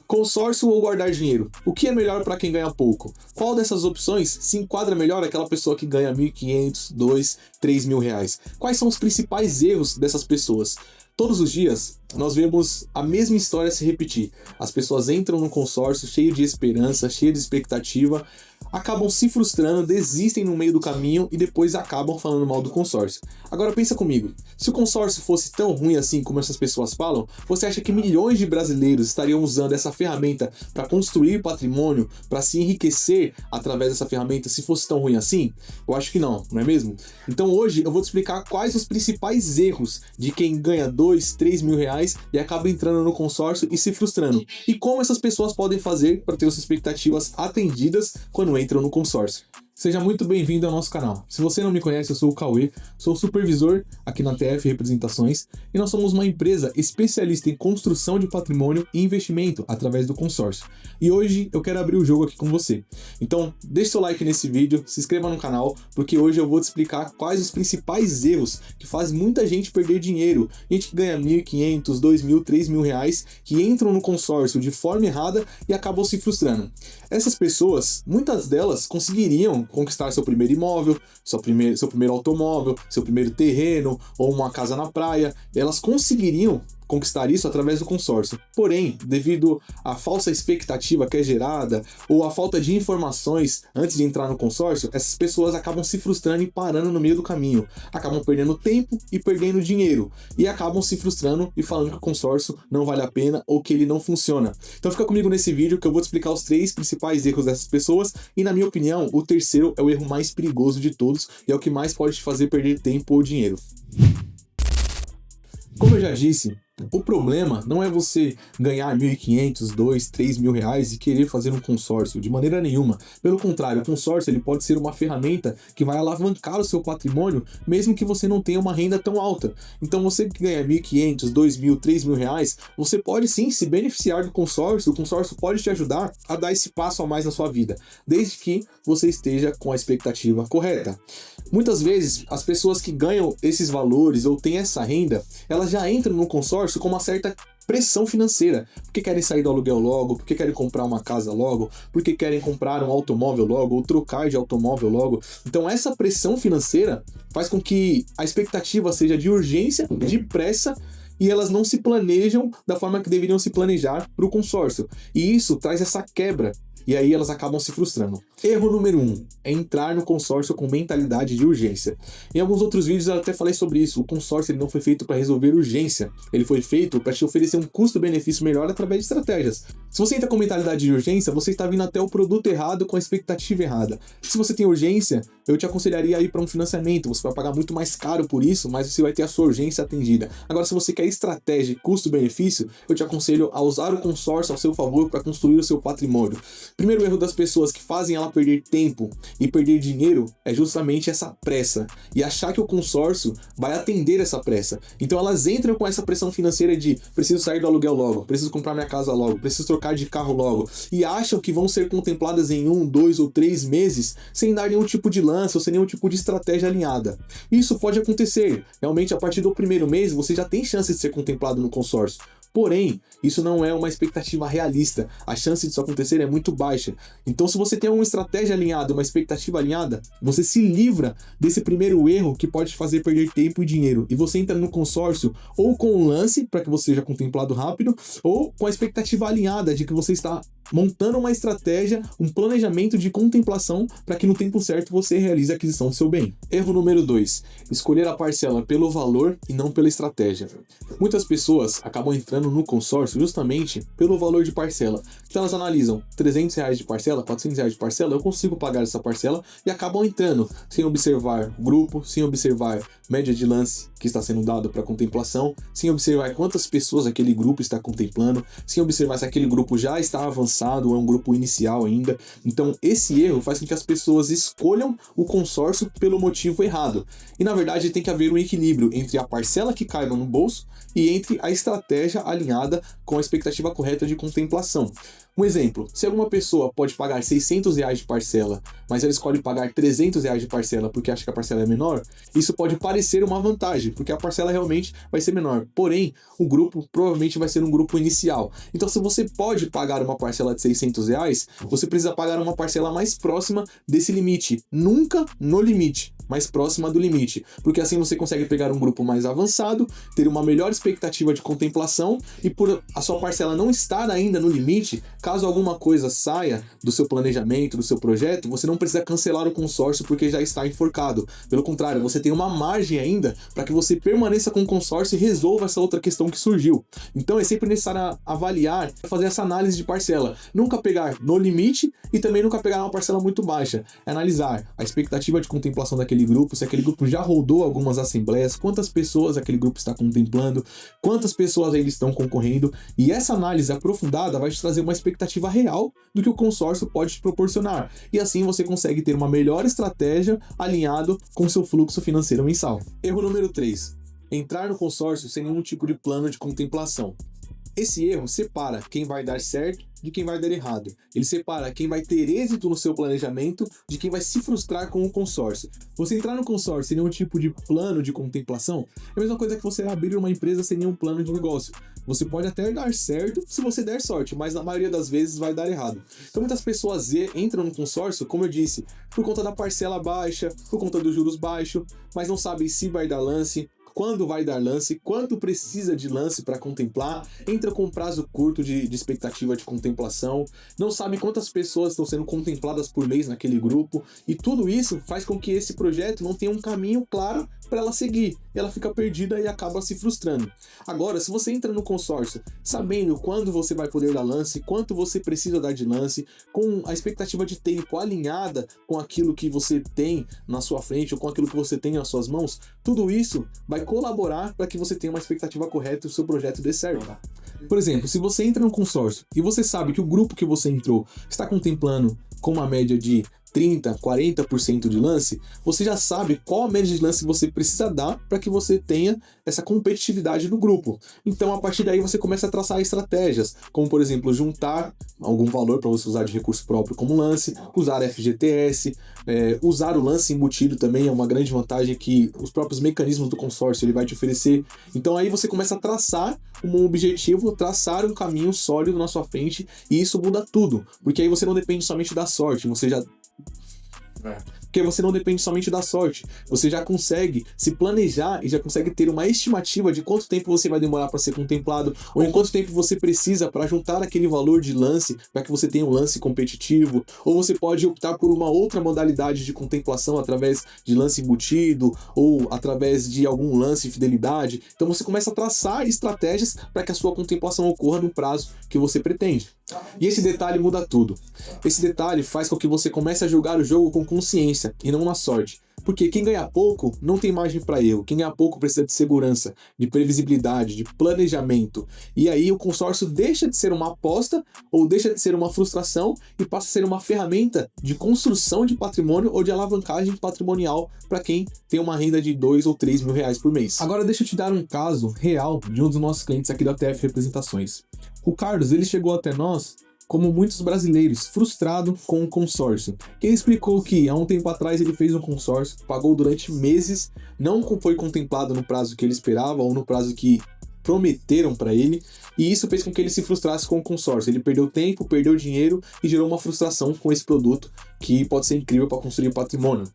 Consórcio ou guardar dinheiro? O que é melhor para quem ganha pouco? Qual dessas opções se enquadra melhor àquela pessoa que ganha 1.500, 2, 3 mil reais? Quais são os principais erros dessas pessoas? Todos os dias nós vemos a mesma história se repetir. As pessoas entram no consórcio cheio de esperança, cheio de expectativa, acabam se frustrando, desistem no meio do caminho e depois acabam falando mal do consórcio. Agora pensa comigo, se o consórcio fosse tão ruim assim como essas pessoas falam, você acha que milhões de brasileiros estariam usando essa ferramenta para construir patrimônio, para se enriquecer através dessa ferramenta se fosse tão ruim assim? Eu acho que não, não é mesmo? Então hoje eu vou te explicar quais os principais erros de quem ganha 2, 3 mil reais e acaba entrando no consórcio e se frustrando. E como essas pessoas podem fazer para ter suas expectativas atendidas quando entram no consórcio. Seja muito bem-vindo ao nosso canal. Se você não me conhece, eu sou o Cauê, sou supervisor aqui na TF Representações e nós somos uma empresa especialista em construção de patrimônio e investimento através do consórcio. E hoje eu quero abrir o jogo aqui com você. Então, deixe seu like nesse vídeo, se inscreva no canal, porque hoje eu vou te explicar quais os principais erros que fazem muita gente perder dinheiro. Gente que ganha 1.500, 2.000, 3 mil reais, que entram no consórcio de forma errada e acabam se frustrando. Essas pessoas, muitas delas conseguiriam conquistar seu primeiro imóvel, seu primeiro automóvel, seu primeiro terreno ou uma casa na praia. Elas conseguiriam conquistar isso através do consórcio. Porém, devido à falsa expectativa que é gerada ou à falta de informações antes de entrar no consórcio, essas pessoas acabam se frustrando e parando no meio do caminho. Acabam perdendo tempo e perdendo dinheiro. E acabam se frustrando e falando que o consórcio não vale a pena ou que ele não funciona. Então fica comigo nesse vídeo que eu vou te explicar os 3 principais erros dessas pessoas e, na minha opinião, o terceiro é o erro mais perigoso de todos e é o que mais pode te fazer perder tempo ou dinheiro. Como eu já disse, o problema não é você ganhar 1.500, 2, 3 mil reais e querer fazer um consórcio, de maneira nenhuma. Pelo contrário, o consórcio ele pode ser uma ferramenta que vai alavancar o seu patrimônio, mesmo que você não tenha uma renda tão alta. Então você que ganha 1.500, 2.000, 3 mil reais, você pode sim se beneficiar do consórcio, o consórcio pode te ajudar a dar esse passo a mais na sua vida, desde que você esteja com a expectativa correta. Muitas vezes, as pessoas que ganham esses valores ou têm essa renda, elas já entram no consórcio com uma certa pressão financeira, porque querem sair do aluguel logo, porque querem comprar uma casa logo, porque querem comprar um automóvel logo, ou trocar de automóvel logo. Então essa pressão financeira faz com que a expectativa seja de urgência, de pressa, e elas não se planejam da forma que deveriam se planejar para o consórcio. E isso traz essa quebra. E aí elas acabam se frustrando. Erro número 1 é entrar no consórcio com mentalidade de urgência. Em alguns outros vídeos eu até falei sobre isso. O consórcio ele não foi feito para resolver urgência. Ele foi feito para te oferecer um custo-benefício melhor através de estratégias. Se você entra com mentalidade de urgência, você está vindo até o produto errado com a expectativa errada. Se você tem urgência, eu te aconselharia a ir para um financiamento. Você vai pagar muito mais caro por isso, mas você vai ter a sua urgência atendida. Agora, se você quer estratégia e custo-benefício, eu te aconselho a usar o consórcio ao seu favor para construir o seu patrimônio. Primeiro erro das pessoas que fazem ela perder tempo e perder dinheiro é justamente essa pressa e achar que o consórcio vai atender essa pressa. Então elas entram com essa pressão financeira de preciso sair do aluguel logo, preciso comprar minha casa logo, preciso trocar de carro logo e acham que vão ser contempladas em 1, 2 ou 3 meses sem dar nenhum tipo de lance ou sem nenhum tipo de estratégia alinhada. Isso pode acontecer. Realmente a partir do primeiro mês você já tem chance de ser contemplado no consórcio. Porém, isso não é uma expectativa realista. A chance disso acontecer é muito baixa. Então, se você tem uma estratégia alinhada, uma expectativa alinhada, você se livra desse primeiro erro que pode te fazer perder tempo e dinheiro. E você entra no consórcio ou com um lance, para que você seja contemplado rápido, ou com a expectativa alinhada de que você está montando uma estratégia, um planejamento de contemplação para que no tempo certo você realize a aquisição do seu bem. Erro número 2. Escolher a parcela pelo valor e não pela estratégia. Muitas pessoas acabam entrando no consórcio justamente pelo valor de parcela. Então elas analisam 300 reais de parcela, 400 reais de parcela, eu consigo pagar essa parcela e acabam entrando sem observar grupo, sem observar média de lance que está sendo dado para contemplação, sem observar quantas pessoas aquele grupo está contemplando, sem observar se aquele grupo já está avançado ou é um grupo inicial ainda. Então esse erro faz com que as pessoas escolham o consórcio pelo motivo errado. E na verdade tem que haver um equilíbrio entre a parcela que caiba no bolso e entre a estratégia alinhada com a expectativa correta de contemplação. Um exemplo, se alguma pessoa pode pagar R$ 600 de parcela, mas ela escolhe pagar R$ 300 de parcela porque acha que a parcela é menor, isso pode parecer uma vantagem, porque a parcela realmente vai ser menor. Porém, o grupo provavelmente vai ser um grupo inicial. Então, se você pode pagar uma parcela de R$ 600, você precisa pagar uma parcela mais próxima desse limite. Nunca no limite, mais próxima do limite. Porque assim você consegue pegar um grupo mais avançado, ter uma melhor expectativa de contemplação e por a sua parcela não estar ainda no limite, caso alguma coisa saia do seu planejamento, do seu projeto, você não precisa cancelar o consórcio porque já está enforcado. Pelo contrário, você tem uma margem ainda para que você permaneça com o consórcio e resolva essa outra questão que surgiu. Então é sempre necessário avaliar, fazer essa análise de parcela. Nunca pegar no limite e também nunca pegar uma parcela muito baixa. É analisar a expectativa de contemplação daquele grupo, se aquele grupo já rodou algumas assembleias, quantas pessoas aquele grupo está contemplando, quantas pessoas ainda estão concorrendo, e essa análise aprofundada vai te trazer uma expectativa real do que o consórcio pode te proporcionar. E assim você consegue ter uma melhor estratégia alinhado com seu fluxo financeiro mensal. Erro número 3. Entrar no consórcio sem nenhum tipo de plano de contemplação. Esse erro separa quem vai dar certo de quem vai dar errado. Ele separa quem vai ter êxito no seu planejamento de quem vai se frustrar com o consórcio. Você entrar no consórcio sem nenhum tipo de plano de contemplação é a mesma coisa que você abrir uma empresa sem nenhum plano de negócio. Você pode até dar certo se você der sorte, mas na maioria das vezes vai dar errado. Então muitas pessoas entram no consórcio, como eu disse, por conta da parcela baixa, por conta dos juros baixos, mas não sabem se vai dar lance, quando vai dar lance, quanto precisa de lance para contemplar, entra com prazo curto de expectativa de contemplação, não sabe quantas pessoas estão sendo contempladas por mês naquele grupo, e tudo isso faz com que esse projeto não tenha um caminho claro para ela seguir. Ela fica perdida e acaba se frustrando. Agora, se você entra no consórcio sabendo quando você vai poder dar lance, quanto você precisa dar de lance, com a expectativa de tempo alinhada com aquilo que você tem na sua frente ou com aquilo que você tem nas suas mãos, tudo isso vai colaborar para que você tenha uma expectativa correta e o seu projeto dê certo. Por exemplo, se você entra no consórcio e você sabe que o grupo que você entrou está contemplando com uma média de 30%, 40% de lance, você já sabe qual a média de lance você precisa dar para que você tenha essa competitividade no grupo. Então, a partir daí, você começa a traçar estratégias, como, por exemplo, juntar algum valor para você usar de recurso próprio como lance, usar FGTS, usar o lance embutido também é uma grande vantagem que os próprios mecanismos do consórcio ele vai te oferecer. Então, aí você começa a traçar um objetivo, traçar um caminho sólido na sua frente, e isso muda tudo, porque aí você não depende somente da sorte, você já porque você não depende somente da sorte, você já consegue se planejar e já consegue ter uma estimativa de quanto tempo você vai demorar para ser contemplado, ou em quanto tempo você precisa para juntar aquele valor de lance para que você tenha um lance competitivo, ou você pode optar por uma outra modalidade de contemplação através de lance embutido ou através de algum lance fidelidade. Então você começa a traçar estratégias para que a sua contemplação ocorra no prazo que você pretende. E esse detalhe muda tudo. Esse detalhe faz com que você comece a jogar o jogo com consciência e não na sorte. Porque quem ganha pouco não tem margem para erro. Quem ganha pouco precisa de segurança, de previsibilidade, de planejamento. E aí o consórcio deixa de ser uma aposta ou deixa de ser uma frustração e passa a ser uma ferramenta de construção de patrimônio ou de alavancagem patrimonial para quem tem uma renda de 2 ou 3 mil reais por mês. Agora deixa eu te dar um caso real de um dos nossos clientes aqui da TF Representações. O Carlos, ele chegou até nós como muitos brasileiros, frustrado com o consórcio. Ele explicou que há um tempo atrás ele fez um consórcio, pagou durante meses, não foi contemplado no prazo que ele esperava ou no prazo que prometeram para ele, e isso fez com que ele se frustrasse com o consórcio. Ele perdeu tempo, perdeu dinheiro e gerou uma frustração com esse produto que pode ser incrível para construir patrimônio.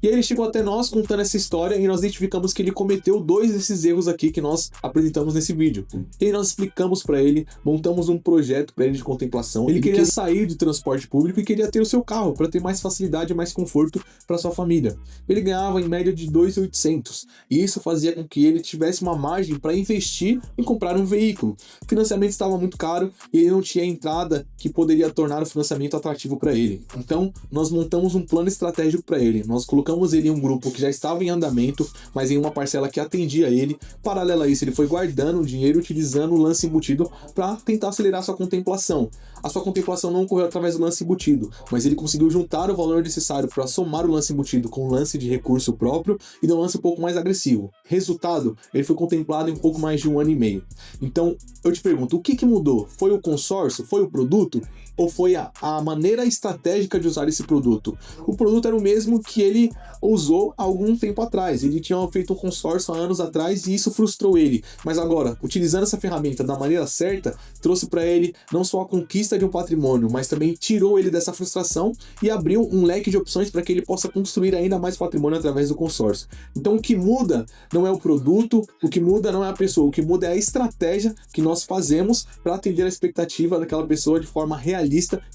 E aí ele chegou até nós contando essa história e nós identificamos que ele cometeu 2 desses erros aqui que nós apresentamos nesse vídeo. E aí nós explicamos para ele, montamos um projeto para ele de contemplação. Ele queria sair de transporte público e queria ter o seu carro para ter mais facilidade e mais conforto para sua família. Ele ganhava em média de 2.800 e isso fazia com que ele tivesse uma margem para investir em comprar um veículo. O financiamento estava muito caro e ele não tinha entrada que poderia tornar o financiamento atrativo para ele. Então nós montamos um plano estratégico para ele. Nós colocamos colocamos ele em um grupo que já estava em andamento, mas em uma parcela que atendia ele. Paralelo a isso, ele foi guardando o dinheiro, utilizando o lance embutido para tentar acelerar sua contemplação. A sua contemplação não ocorreu através do lance embutido, mas ele conseguiu juntar o valor necessário para somar o lance embutido com o lance de recurso próprio e dar um lance um pouco mais agressivo. Resultado, ele foi contemplado em um pouco mais de 1 ano e meio. Então, eu te pergunto, o que mudou? Foi o consórcio? Foi o produto? Ou foi a maneira estratégica de usar esse produto? O produto era o mesmo que ele usou há algum tempo atrás. Ele tinha feito um consórcio há anos atrás e isso frustrou ele. Mas agora, utilizando essa ferramenta da maneira certa, trouxe para ele não só a conquista de um patrimônio, mas também tirou ele dessa frustração e abriu um leque de opções para que ele possa construir ainda mais patrimônio através do consórcio. Então, o que muda não é o produto, o que muda não é a pessoa, o que muda é a estratégia que nós fazemos para atender a expectativa daquela pessoa de forma realista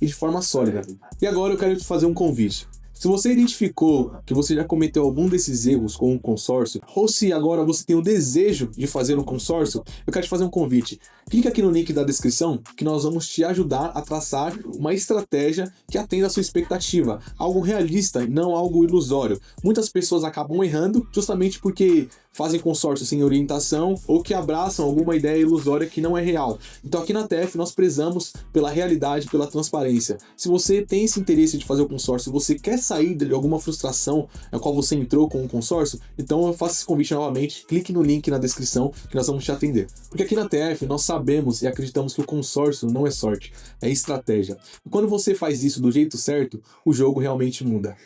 e de forma sólida. E agora eu quero te fazer um convite. Se você identificou que você já cometeu algum desses erros com um consórcio, ou se agora você tem o desejo de fazer um consórcio, eu quero te fazer um convite. Clica aqui no link da descrição que nós vamos te ajudar a traçar uma estratégia que atenda a sua expectativa, algo realista e não algo ilusório. Muitas pessoas acabam errando justamente porque fazem consórcio sem orientação ou que abraçam alguma ideia ilusória que não é real. Então aqui na TF nós prezamos pela realidade, pela transparência. Se você tem esse interesse de fazer o consórcio, você quer sair de alguma frustração na qual você entrou com o consórcio, então eu faço esse convite novamente, clique no link na descrição que nós vamos te atender. Porque aqui na TF nós sabemos e acreditamos que o consórcio não é sorte, é estratégia. E quando você faz isso do jeito certo, o jogo realmente muda.